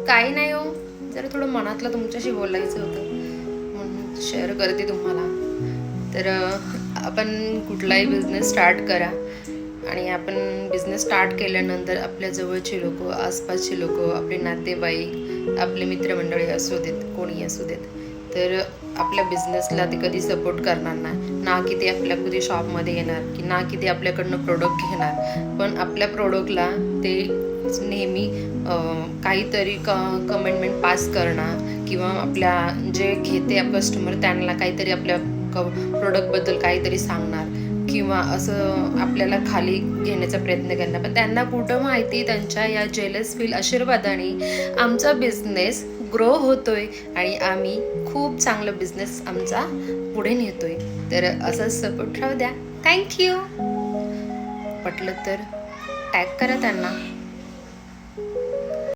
काही नाही हो, जरा थोडं मनातलं तुमच्याशी बोलायचं होतं म्हणून शेअर करते तुम्हाला. तर आपण कुठलाही बिझनेस स्टार्ट करा आणि आपण बिझनेस स्टार्ट केल्यानंतर आपल्या जवळचे लोक, आसपासचे लोक, आपले नातेवाईक, आपले मित्रमंडळी असू देत, कोणी असू देत, तर आपल्या बिझनेसला ते कधी सपोर्ट करणार ना की ते आपल्या कधी शॉपमध्ये येणार, की ना की ते आपल्याकडनं प्रोडक्ट घेणार, पण आपल्या प्रोडक्टला ते नेहमी काहीतरी कमेंटमेंट पास करणं, किंवा आपल्या जे घेते कस्टमर त्यांना काहीतरी आपल्या प्रोडक्टबद्दल काहीतरी सांगणार, किंवा असं आपल्याला खाली घेण्याचा प्रयत्न करणार. पण त्यांना कुठं माहिती, त्यांच्या या जेलस फील आशीर्वादाने आमचा बिझनेस ग्रो होतोय आणि आम्ही खूप चांगला बिझनेस आमचा पुढे नेतोय. तर असंच सपोर्ट राहू द्या. थँक्यू. पटलं तर टॅग करा त्यांना.